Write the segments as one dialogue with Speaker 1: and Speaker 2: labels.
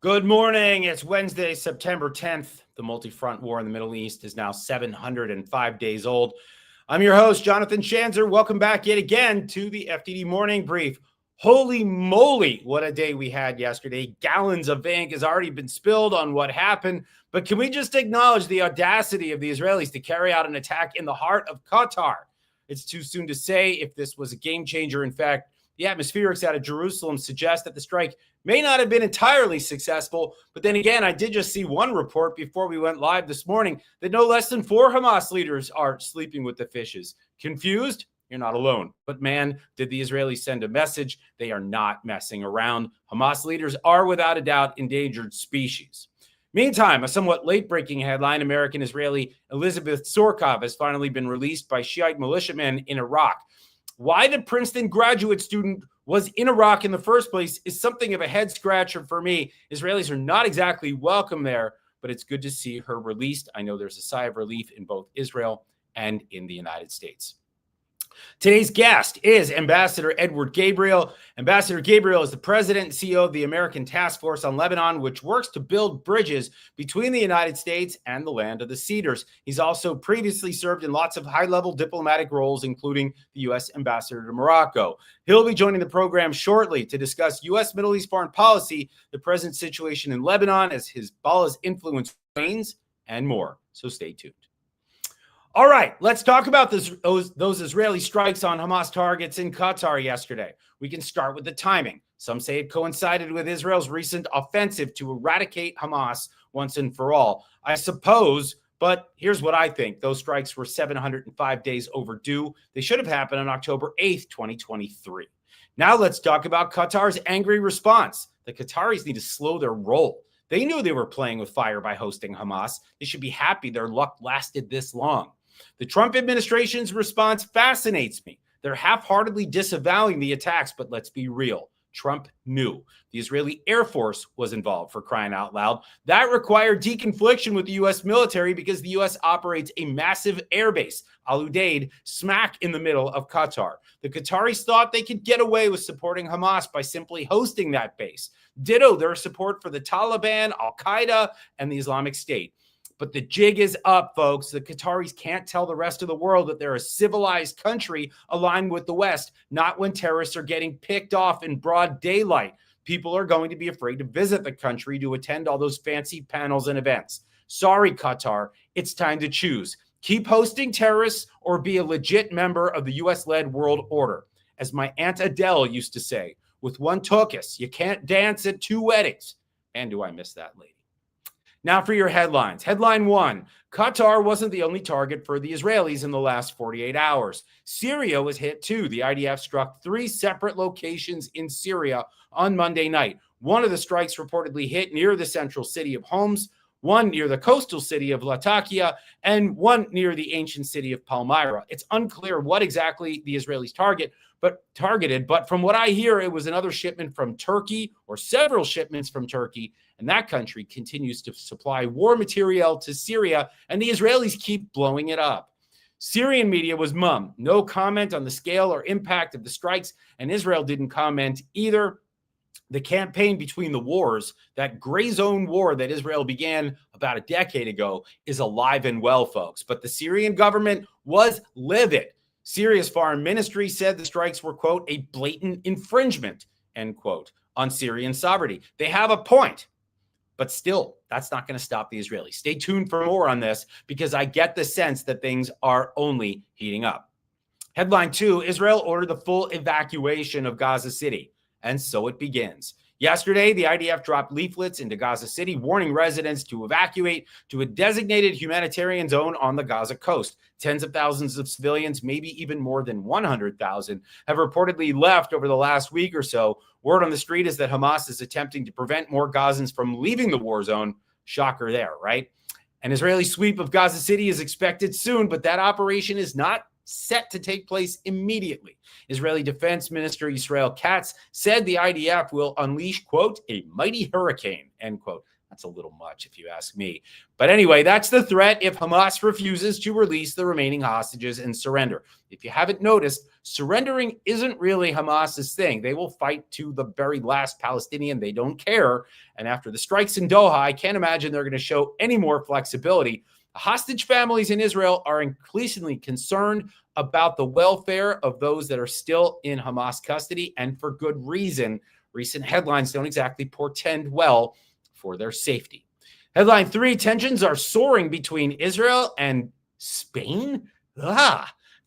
Speaker 1: Good morning. It's Wednesday, September 10th. The multi-front war in the Middle East is now 705 days old. I'm your host, Jonathan Schanzer. Welcome back yet again to the FDD Morning Brief. Holy moly, what a day we had yesterday. Gallons of ink has already been spilled on what happened. But can we just acknowledge the audacity of the Israelis to carry out an attack in the heart of Qatar? It's too soon to say if this was a game changer. In fact, the atmospherics out of Jerusalem suggest that the strike may not have been entirely successful. But then again, I did just see one report before we went live this morning that no less than 4 Hamas leaders are sleeping with the fishes. Confused? You're not alone. But man, did the Israelis send a message? They are not messing around. Hamas leaders are without a doubt endangered species. Meantime, a somewhat late-breaking headline, American-Israeli Elizabeth Sorkov has finally been released by Shiite militiamen in Iraq. Why the Princeton graduate student was in Iraq in the first place is something of a head-scratcher for me. Israelis are not exactly welcome there, but it's good to see her released. I know there's a sigh of relief in both Israel and in the United States. Today's guest is Ambassador Edward Gabriel. Ambassador Gabriel is the president and CEO of the American Task Force on Lebanon, which works to build bridges between the United States and the land of the Cedars. He's also previously served in lots of high-level diplomatic roles, including the U.S. ambassador to Morocco. He'll be joining the program shortly to discuss U.S. Middle East foreign policy, the present situation in Lebanon as Hezbollah's influence wanes, and more. So stay tuned. All right, let's talk about those Israeli strikes on Hamas targets in Qatar yesterday. We can start with the timing. Some say it coincided with Israel's recent offensive to eradicate Hamas once and for all. I suppose, but here's what I think. Those strikes were 705 days overdue. They should have happened on October 8th, 2023. Now let's talk about Qatar's angry response. The Qataris need to slow their roll. They knew they were playing with fire by hosting Hamas. They should be happy their luck lasted this long. The Trump administration's response fascinates me. They're half-heartedly disavowing the attacks, but let's be real. Trump knew. The Israeli Air Force was involved, for crying out loud. That required deconfliction with the U.S. military because the U.S. operates a massive airbase, Al Udeid, smack in the middle of Qatar. The Qataris thought they could get away with supporting Hamas by simply hosting that base. Ditto their support for the Taliban, Al-Qaeda, and the Islamic State. But the jig is up, folks. The Qataris can't tell the rest of the world that they're a civilized country aligned with the West, not when terrorists are getting picked off in broad daylight. People are going to be afraid to visit the country to attend all those fancy panels and events. Sorry, Qatar, it's time to choose. Keep hosting terrorists or be a legit member of the U.S.-led world order. As my Aunt Adele used to say, with one tokus, you can't dance at 2 weddings. And do I miss that lady? Now for your headlines. Headline 1, Qatar wasn't the only target for the Israelis in the last 48 hours. Syria was hit too. The IDF struck 3 separate locations in Syria on Monday night. One of the strikes reportedly hit near the central city of Homs, one near the coastal city of Latakia, and one near the ancient city of Palmyra. It's unclear what exactly the Israelis targeted, but from what I hear, it was another shipment from Turkey or several shipments from Turkey, and that country continues to supply war material to Syria, and the Israelis keep blowing it up. Syrian media was mum. No comment on the scale or impact of the strikes, and Israel didn't comment either. The campaign between the wars, that gray zone war that Israel began about a decade ago, is alive and well, folks. But the Syrian government was livid. Syria's foreign ministry said the strikes were, quote, a blatant infringement, end quote, on Syrian sovereignty. They have a point. But still, that's not going to stop the Israelis. Stay tuned for more on this because I get the sense that things are only heating up. Headline 2, Israel ordered the full evacuation of Gaza City. And so it begins. Yesterday, the IDF dropped leaflets into Gaza City warning residents to evacuate to a designated humanitarian zone on the Gaza coast. Tens of thousands of civilians, maybe even more than 100,000, have reportedly left over the last week or so. Word on the street is that Hamas is attempting to prevent more Gazans from leaving the war zone. Shocker there, right? An Israeli sweep of Gaza City is expected soon, but that operation is not set to take place immediately. Israeli Defense Minister Israel Katz said the IDF will unleash, quote, a mighty hurricane, end quote. That's a little much if you ask me. But anyway, that's the threat if Hamas refuses to release the remaining hostages and surrender. If you haven't noticed, surrendering isn't really Hamas's thing. They will fight to the very last Palestinian. They don't care. And after the strikes in Doha, I can't imagine they're going to show any more flexibility. Hostage families in Israel are increasingly concerned about the welfare of those that are still in Hamas custody, and for good reason. Recent headlines don't exactly portend well for their safety. Headline 3, tensions are soaring between Israel and Spain.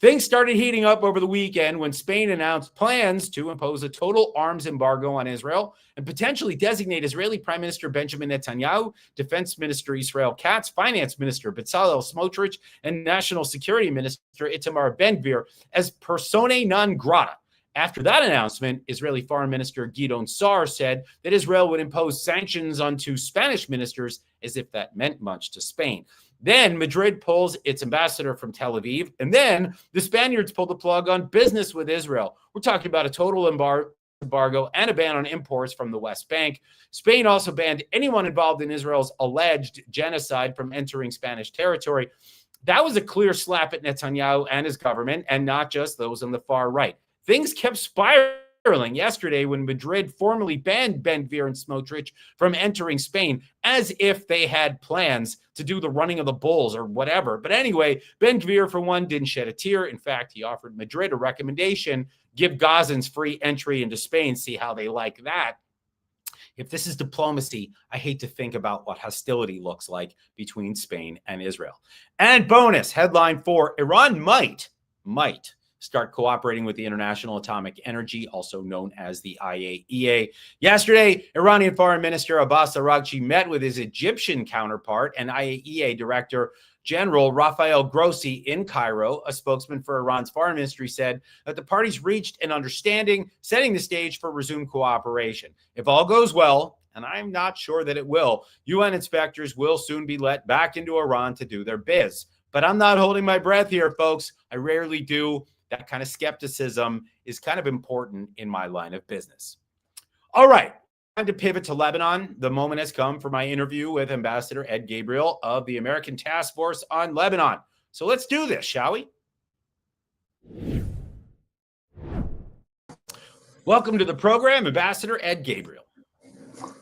Speaker 1: Things started heating up over the weekend when Spain announced plans to impose a total arms embargo on Israel and potentially designate Israeli Prime Minister Benjamin Netanyahu, Defense Minister Israel Katz, Finance Minister Bezalel Smotrich, and National Security Minister Itamar Ben-Gvir as persona non grata. After that announcement, Israeli Foreign Minister Gideon Sa'ar said that Israel would impose sanctions onto Spanish ministers as if that meant much to Spain. Then Madrid pulls its ambassador from Tel Aviv, and then the Spaniards pull the plug on business with Israel. We're talking about a total embargo and a ban on imports from the West Bank. Spain also banned anyone involved in Israel's alleged genocide from entering Spanish territory. That was a clear slap at Netanyahu and his government, and not just those on the far right. Things kept spiraling yesterday when Madrid formally banned Ben-Gvir and Smotrich from entering Spain, as if they had plans to do the running of the bulls or whatever. But anyway, Ben-Gvir, for one, didn't shed a tear. In fact, he offered Madrid a recommendation: give Gazans free entry into Spain, see how they like that. If this is diplomacy, I hate to think about what hostility looks like between Spain and Israel. And bonus, headline 4, Iran might start cooperating with the International Atomic Energy, also known as the IAEA. Yesterday, Iranian Foreign Minister Abbas Araghchi met with his Egyptian counterpart and IAEA Director General Rafael Grossi in Cairo. A spokesman for Iran's foreign ministry said that the parties reached an understanding, setting the stage for resumed cooperation. If all goes well, and I'm not sure that it will, UN inspectors will soon be let back into Iran to do their biz. But I'm not holding my breath here, folks. I rarely do. That kind of skepticism is kind of important in my line of business. All right, time to pivot to Lebanon. The moment has come for my interview with Ambassador Ed Gabriel of the American Task Force on Lebanon. So let's do this, shall we? Welcome to the program, Ambassador Ed Gabriel.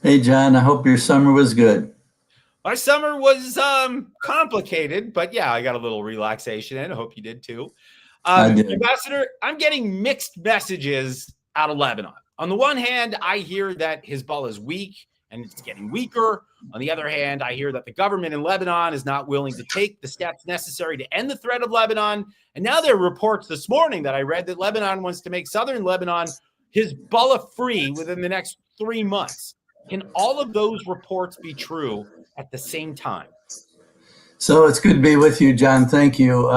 Speaker 2: Hey, John, I hope your summer was good.
Speaker 1: My summer was complicated, but yeah, I got a little relaxation in. I hope you did too. Ambassador, I'm getting mixed messages out of Lebanon. On the one hand, I hear that Hezbollah is weak and it's getting weaker. On the other hand, I hear that the government in Lebanon is not willing to take the steps necessary to end the threat of Lebanon. And now there are reports this morning that I read that Lebanon wants to make southern Lebanon Hezbollah free within the next 3 months. Can all of those reports be true at the same time?
Speaker 2: So it's good to be with you, John. Thank you.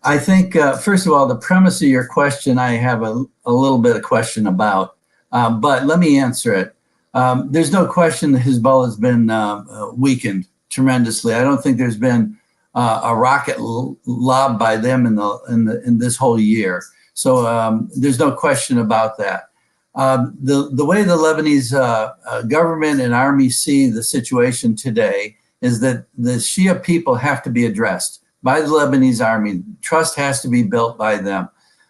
Speaker 2: I think, first of all, the premise of your question, I have a little bit of question about, but let me answer it. There's no question that Hezbollah has been weakened tremendously. I don't think there's been a rocket lobbed by them in this whole year. So there's no question about that. The way the Lebanese government and army see the situation today is that the Shia people have to be addressed by the Lebanese army. Trust has to be built by them.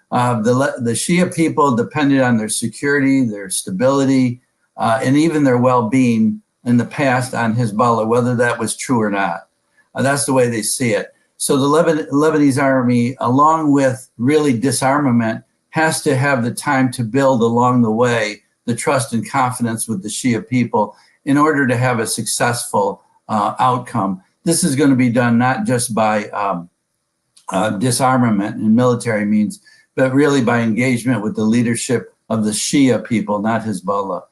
Speaker 2: The Shia people depended on their security, their stability, and even their well-being in the past on Hezbollah, whether that was true or not. That's the way they see it. So the Lebanese army, along with really disarmament, has to have the time to build along the way the trust and confidence with the Shia people in order to have a successful outcome. This is going to be done not just by disarmament and military means, but really by engagement with the leadership of the Shia people, not Hezbollah.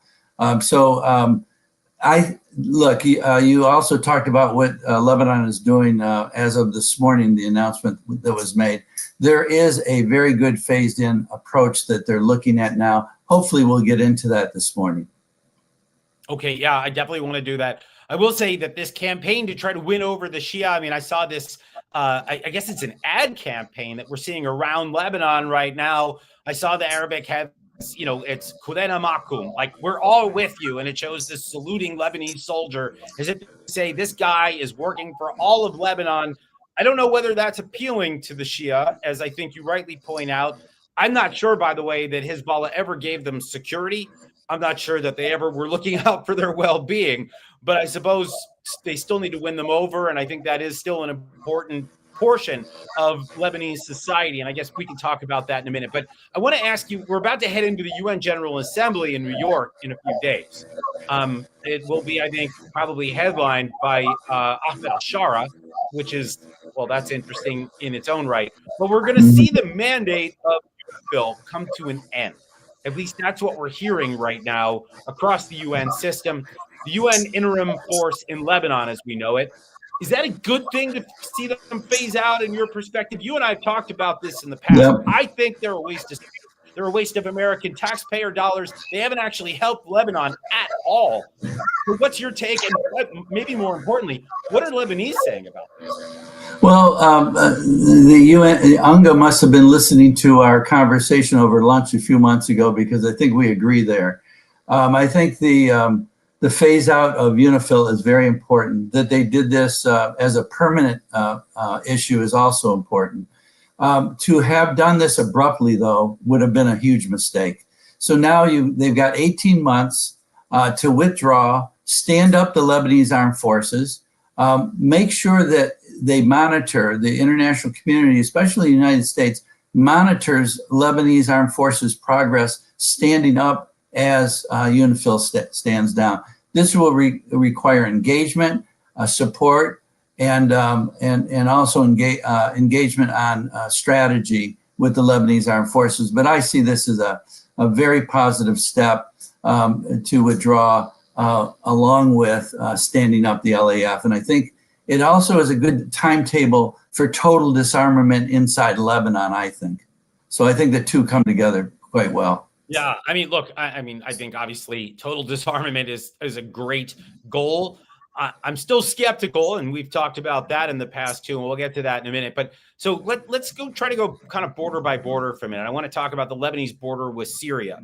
Speaker 2: You also talked about what Lebanon is doing as of this morning, the announcement that was made. There is a very good phased-in approach that they're looking at now. Hopefully we'll get into that this morning.
Speaker 1: Okay, yeah, I definitely want to do that. I will say that this campaign to try to win over the Shia, I mean, I saw this, I guess it's an ad campaign that we're seeing around Lebanon right now. I saw the Arabic it's Kulena Makum, like we're all with you. And it shows this saluting Lebanese soldier as if to say this guy is working for all of Lebanon. I don't know whether that's appealing to the Shia, as I think you rightly point out. I'm not sure, by the way, that Hezbollah ever gave them security. I'm not sure that they ever were looking out for their well-being, but I suppose they still need to win them over. And I think that is still an important portion of Lebanese society. And I guess we can talk about that in a minute. But I want to ask you, we're about to head into the UN General Assembly in New York in a few days. It will be, I think, probably headlined by Ahmed al-Shara, which is, well, that's interesting in its own right. But we're going to see the mandate of the bill come to an end. At least that's what we're hearing right now across the UN system. The UN interim force in Lebanon, as we know it. Is that a good thing to see them phase out in your perspective? You and I have talked about this in the past. Yep. I think they're a waste of They're a waste of American taxpayer dollars. They haven't actually helped Lebanon at all. So what's your take? And maybe more importantly, what are Lebanese saying about this?
Speaker 2: Well, the UN, UNGA must have been listening to our conversation over lunch a few months ago, because I think we agree there. I think the phase out of UNIFIL is very important. That they did this as a permanent issue is also important. To have done this abruptly, though, would have been a huge mistake. So now they've got 18 months to withdraw, stand up the Lebanese armed forces, make sure that they monitor, the international community, especially the United States, monitors Lebanese armed forces progress standing up as UNIFIL stands down. This will require engagement, support, and also engagement on strategy with the Lebanese armed forces. But I see this as a very positive step to withdraw along with standing up the LAF. And I think it also is a good timetable for total disarmament inside Lebanon, I think. So I think the two come together quite well.
Speaker 1: Yeah, I mean, look, I think obviously total disarmament is a great goal. I'm still skeptical, and we've talked about that in the past too, and we'll get to that in a minute. But so let's try to go kind of border by border for a minute. I want to talk about the Lebanese border with Syria.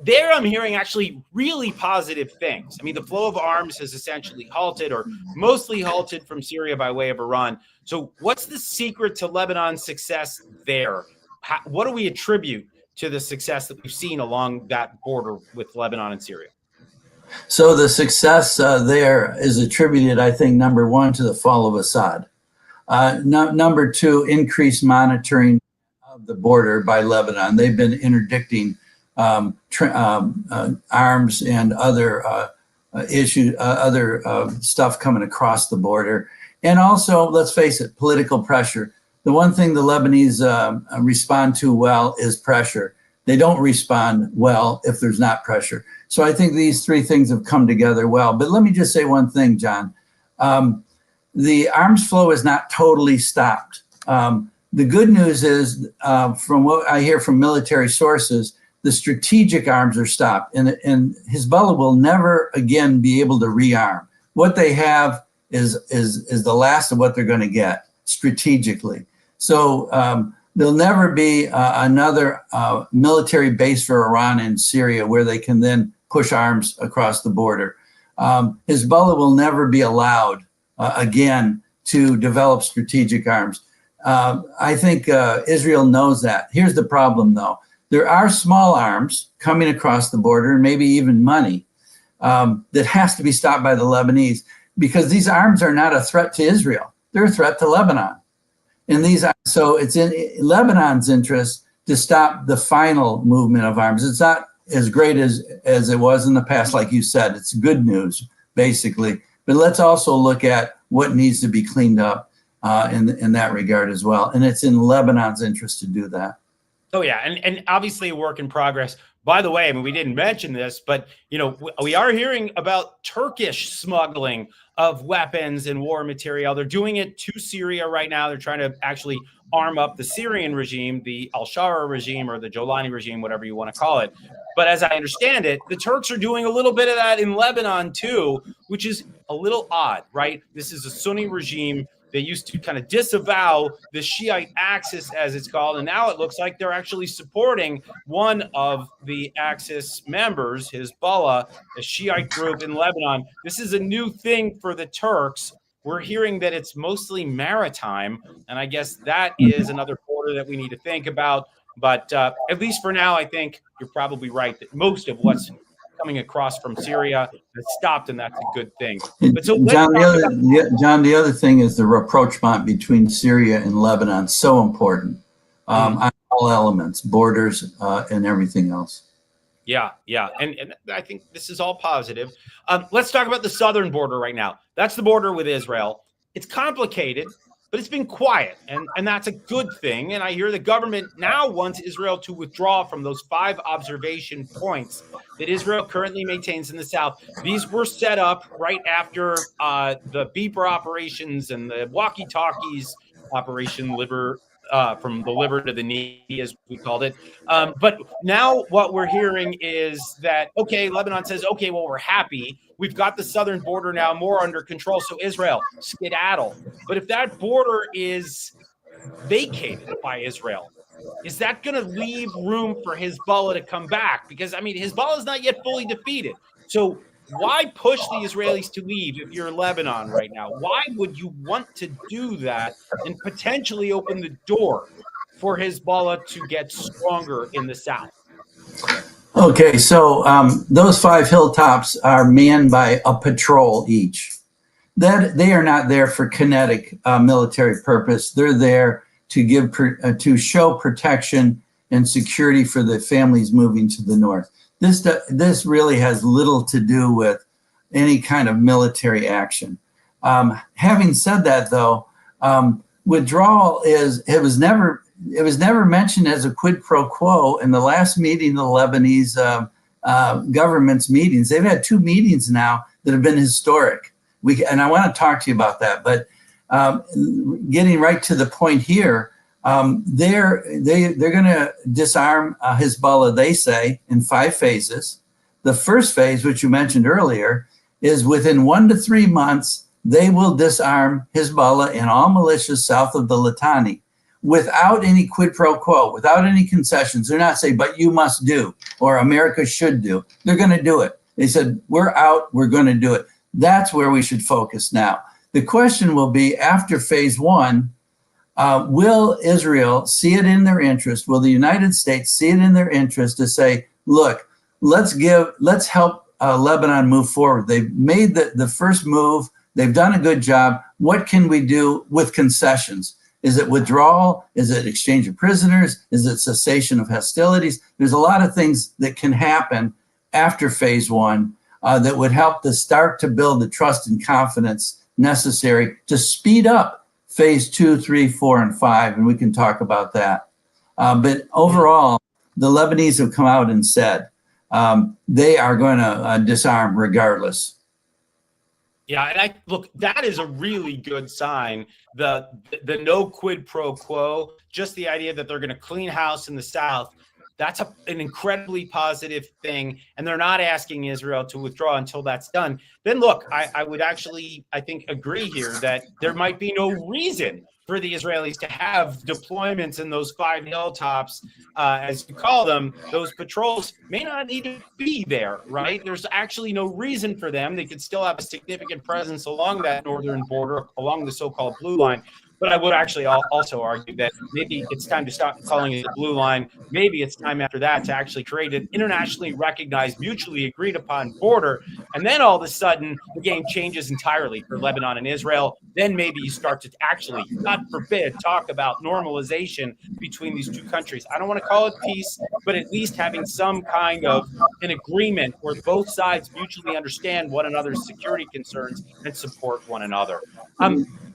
Speaker 1: There, I'm hearing actually really positive things. I mean, the flow of arms has essentially halted, or mostly halted, from Syria by way of Iran. So what's the secret to Lebanon's success there? What do we attribute to the success that we've seen along that border with Lebanon and Syria?
Speaker 2: So the success there is attributed, I think, number one, to the fall of Assad. Number two, increased monitoring of the border by Lebanon. They've been interdicting arms and other issues, other stuff coming across the border. And also, let's face it, political pressure. The one thing the Lebanese respond to well is pressure. They don't respond well if there's not pressure. So I think these three things have come together well. But let me just say one thing, John. The arms flow is not totally stopped. The good news is, from what I hear from military sources, the strategic arms are stopped, and Hezbollah will never again be able to rearm. What they have is the last of what they're going to get strategically. So there'll never be another military base for Iran in Syria where they can then push arms across the border. Hezbollah will never be allowed again to develop strategic arms. I think Israel knows that. Here's the problem, though. There are small arms coming across the border, and maybe even money, that has to be stopped by the Lebanese, because these arms are not a threat to Israel. They're a threat to Lebanon. And so it's in Lebanon's interest to stop the final movement of arms. It's not as great as it was in the past, like you said. It's good news, basically. But let's also look at what needs to be cleaned up in that regard as well. And it's in Lebanon's interest to do that.
Speaker 1: Oh, yeah. And obviously a work in progress. By the way, I mean, we didn't mention this, but, we are hearing about Turkish smuggling of weapons and war material. They're doing it to Syria right now. They're trying to actually arm up the Syrian regime, the al-Shara regime, or the Jolani regime, whatever you want to call it. But as I understand it, the Turks are doing a little bit of that in Lebanon too, which is a little odd, right? This is a Sunni regime They used to kind of disavow the Shiite axis, as it's called, and now it looks like they're actually supporting one of the axis members, Hezbollah, a Shiite group in Lebanon. This is a new thing for the Turks. We're hearing that it's mostly maritime, and I guess that is another border that we need to think about. But at least for now, I think you're probably right that most of what's coming across from Syria has stopped, and that's a good thing. But so
Speaker 2: John, the other thing is the rapprochement between Syria and Lebanon. So important on all elements, borders, and everything else.
Speaker 1: Yeah. And I think this is all positive. Let's talk about the southern border right now. That's the border with Israel. It's complicated, but it's been quiet, and that's a good thing. And I hear the government now wants Israel to withdraw from those 5 observation points that Israel currently maintains in the south. These were set up right after the beeper operations and the walkie-talkies operation from the liver to the knee, as we called it. But now what we're hearing is that, okay, Lebanon says, okay, well, we're happy. We've got the southern border now more under control. So Israel, skedaddle. But if that border is vacated by Israel, is that going to leave room for Hezbollah to come back? Because, I mean, Hezbollah is not yet fully defeated. So why push the Israelis to leave if you're Lebanon right now? Why would you want to do that and potentially open the door for Hezbollah to get stronger in the south?
Speaker 2: Okay, so those 5 hilltops are manned by a patrol each. That they are not there for kinetic military purpose. They're there to show protection and security for the families moving to the north. This really has little to do with any kind of military action. Having said that, though, withdrawal it was never mentioned as a quid pro quo in the last meeting of the Lebanese government's meetings. They've had 2 meetings now that have been historic. And I want to talk to you about that. But getting right to the point here, they're going to disarm Hezbollah, they say, in 5 phases. The first phase, which you mentioned earlier, is within 1 to 3 months, they will disarm Hezbollah and all militias south of the Litani without any quid pro quo, without any concessions. They're not saying, but you must do, or America should do. They're going to do it. They said, we're out, we're going to do it. That's where we should focus now. The question will be, after phase 1, will Israel see it in their interest? Will the United States see it in their interest to say, look, let's help Lebanon move forward. They've made the first move. They've done a good job. What can we do with concessions? Is it withdrawal? Is it exchange of prisoners? Is it cessation of hostilities? There's a lot of things that can happen after phase 1 that would help to start to build the trust and confidence necessary to speed up phase 2, 3, 4, and 5, and we can talk about that. But overall, the Lebanese have come out and said they are going to disarm regardless.
Speaker 1: Yeah, and look, that is a really good sign. The no quid pro quo, just the idea that they're going to clean house in the south. That's an incredibly positive thing, and they're not asking Israel to withdraw until that's done. Then look, I would actually, I think, agree here that there might be no reason for the Israelis to have deployments in those 5 hilltops, as you call them. Those patrols may not need to be there, right? There's actually no reason for them. They could still have a significant presence along that northern border, along the so-called blue line. But I would actually also argue that maybe it's time to stop calling it the blue line. Maybe it's time after that to actually create an internationally recognized, mutually agreed upon border. And then all of a sudden, the game changes entirely for Lebanon and Israel. Then maybe you start to actually, God forbid, talk about normalization between these 2 countries. I don't want to call it peace, but at least having some kind of an agreement where both sides mutually understand one another's security concerns and support one another.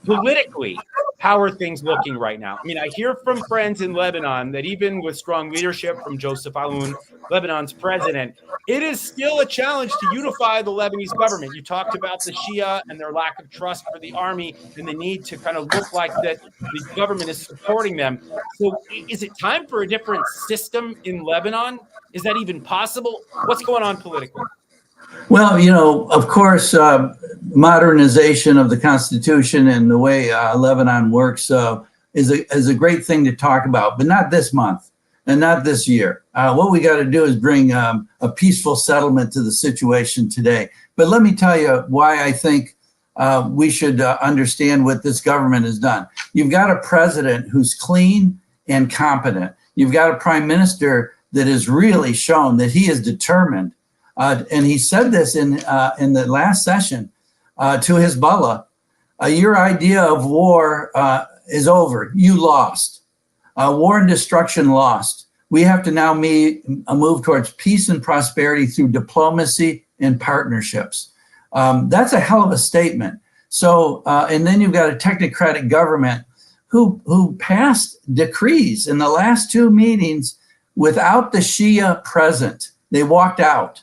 Speaker 1: Politically, how are things looking right now? I mean, I hear from friends in Lebanon that even with strong leadership from Joseph Aoun, Lebanon's president, it is still a challenge to unify the Lebanese government. You talked about the Shia and their lack of trust for the army and the need to kind of look like that the government is supporting them. So is it time for a different system in Lebanon? Is that even possible? What's going on politically?
Speaker 2: Well, of course, modernization of the Constitution and the way Lebanon works is a great thing to talk about, but not this month and not this year. What we got to do is bring a peaceful settlement to the situation today. But let me tell you why I think we should understand what this government has done. You've got a president who's clean and competent. You've got a prime minister that has really shown that he is determined. And he said this in the last session to Hezbollah, your idea of war is over. You lost. War and destruction lost. We have to now move towards peace and prosperity through diplomacy and partnerships. That's a hell of a statement. So, and then you've got a technocratic government who passed decrees in the last two meetings without the Shia present. They walked out.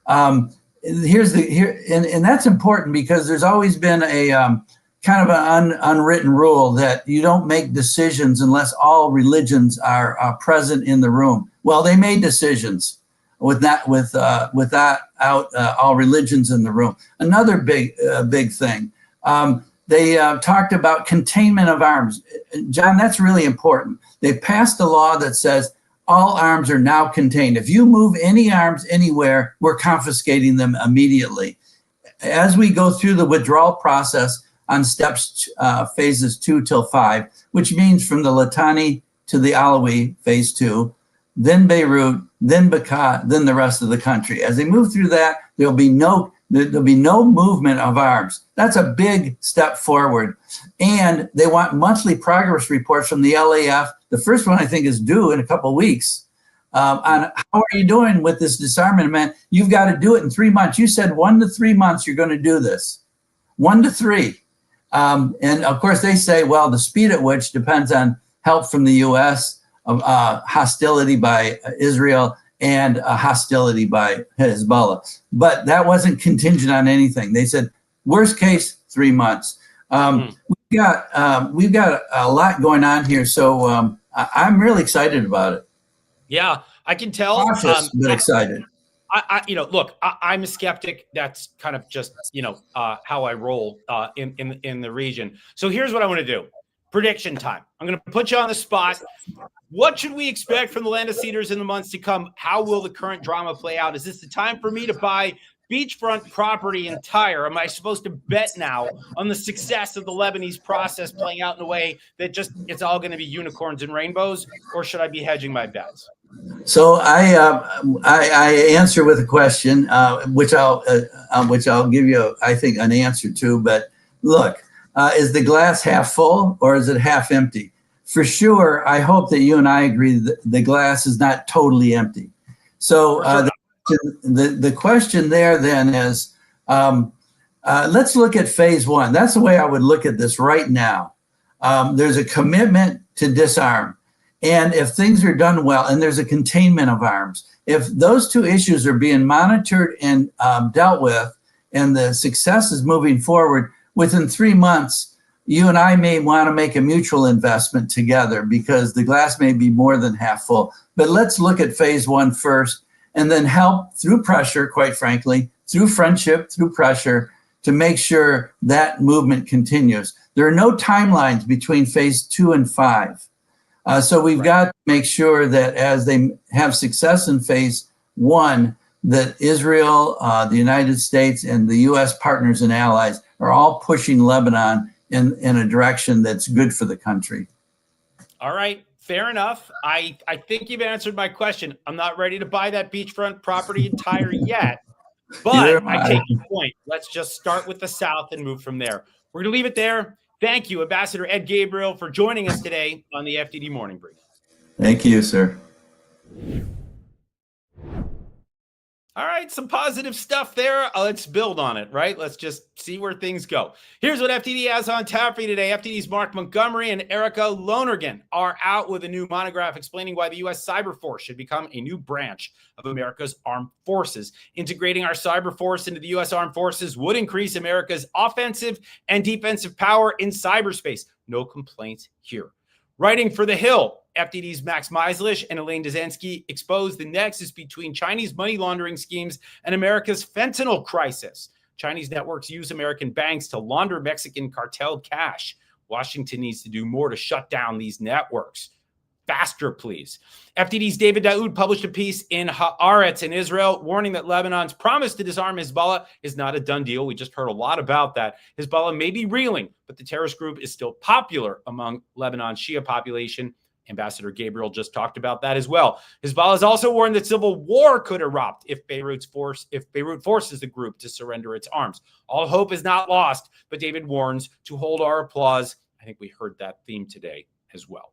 Speaker 2: And that's important because there's always been a kind of an unwritten rule that you don't make decisions unless all religions are present in the room. Well, they made decisions without all religions in the room. Another big thing. They talked about containment of arms. John, that's really important. They passed a law that says all arms are now contained. If you move any arms anywhere, we're confiscating them immediately. As we go through the withdrawal process on steps, phases 2 till 5, which means from the Litani to the Alawi, phase 2, then Beirut, then Bekaa, then the rest of the country. As they move through that, there'll be no movement of arms. That's a big step forward. And they want monthly progress reports from the LAF. The first one, I think, is due in a couple of weeks on how are you doing with this disarmament. You've got to do it in 3 months. You said 1 to 3 months you're going to do this. 1 to 3. And of course, they say, well, the speed at which depends on help from the U.S., hostility by Israel, and hostility by Hezbollah. But that wasn't contingent on anything. They said, worst case, 3 months. We've got a lot going on here, so I'm really excited about it.
Speaker 1: Yeah, I can tell.
Speaker 2: Cautious, but excited.
Speaker 1: Look, I'm a skeptic. That's kind of just, how I roll in the region. So here's what I want to do. Prediction time. I'm going to put you on the spot. What should we expect from the land of cedars in the months to come? How will the current drama play out? Is this the time for me to buy beachfront property in Tyre? Am I supposed to bet now on the success of the Lebanese process playing out in a way that just it's all going to be unicorns and rainbows, or should I be hedging my bets?
Speaker 2: So I answer with a question, which I'll give you, I think, an answer to. But look, is the glass half full or is it half empty? For sure, I hope that you and I agree that the glass is not totally empty. So the question there then is, let's look at phase 1. That's the way I would look at this right now. There's a commitment to disarm. And if things are done well, and there's a containment of arms, if those two issues are being monitored and dealt with, and the success is moving forward, within 3 months, you and I may want to make a mutual investment together because the glass may be more than half full. But let's look at phase 1 first, and then help through pressure, quite frankly, through friendship, through pressure, to make sure that movement continues. There are no timelines between phase 2 and 5. So we've got to make sure that as they have success in phase 1, that Israel, the United States, and the U.S. partners and allies are all pushing Lebanon in a direction that's good for the country. All
Speaker 1: right. Fair enough. I think you've answered my question. I'm not ready to buy that beachfront property in Tyre yet, but I take your point. Let's just start with the South and move from there. We're going to leave it there. Thank you, Ambassador Ed Gabriel, for joining us today on the FDD Morning Brief.
Speaker 2: Thank you, sir.
Speaker 1: All right, some positive stuff there. Let's build on it, right? Let's just see where things go. Here's what FDD has on tap for you today. FDD's Mark Montgomery and Erica Lonergan are out with a new monograph explaining why the U.S. Cyber Force should become a new branch of America's armed forces. Integrating our cyber force into the U.S. Armed Forces would increase America's offensive and defensive power in cyberspace. No complaints here. Writing for The Hill, FDD's Max Meislich and Elaine Dezensky exposed the nexus between Chinese money laundering schemes and America's fentanyl crisis. Chinese networks use American banks to launder Mexican cartel cash. Washington needs to do more to shut down these networks. Faster, please. FDD's David Daoud published a piece in Haaretz in Israel warning that Lebanon's promise to disarm Hezbollah is not a done deal. We just heard a lot about that. Hezbollah may be reeling, but the terrorist group is still popular among Lebanon's Shia population. Ambassador Gabriel just talked about that as well. Hezbollah has also warned that civil war could erupt if Beirut forces the group to surrender its arms. All hope is not lost, but David warns to hold our applause. I think we heard that theme today as well.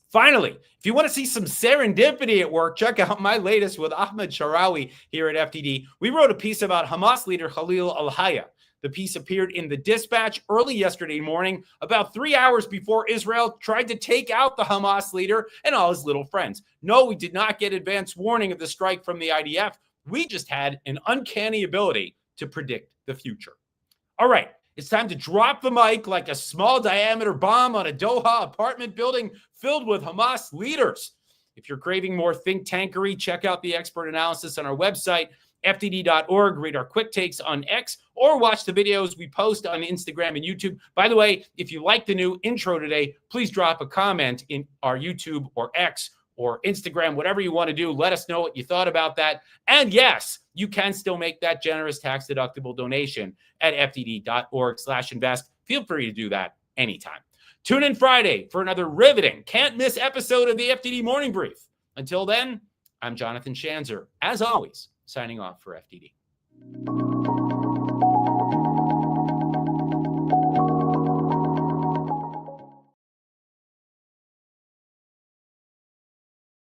Speaker 1: Finally, if you want to see some serendipity at work, check out my latest with Ahmed Sharawi here at FDD. We wrote a piece about Hamas leader Khalil al-Hayya. The piece appeared in the Dispatch early yesterday morning, about 3 hours before Israel tried to take out the Hamas leader and all his little friends. No, we did not get advance warning of the strike from the IDF. We just had an uncanny ability to predict the future. All right. It's time to drop the mic like a small diameter bomb on a Doha apartment building filled with Hamas leaders. If you're craving more think tankery, check out the expert analysis on our website, FDD.org. Read our quick takes on X or watch the videos we post on Instagram and YouTube. By the way, if you like the new intro today, please drop a comment in our YouTube or X or Instagram, whatever you want to do. Let us know what you thought about that. And yes, you can still make that generous tax-deductible donation at fdd.org/invest. Feel free to do that anytime. Tune in Friday for another riveting, can't-miss episode of the FDD Morning Brief. Until then, I'm Jonathan Schanzer, as always, signing off for FDD.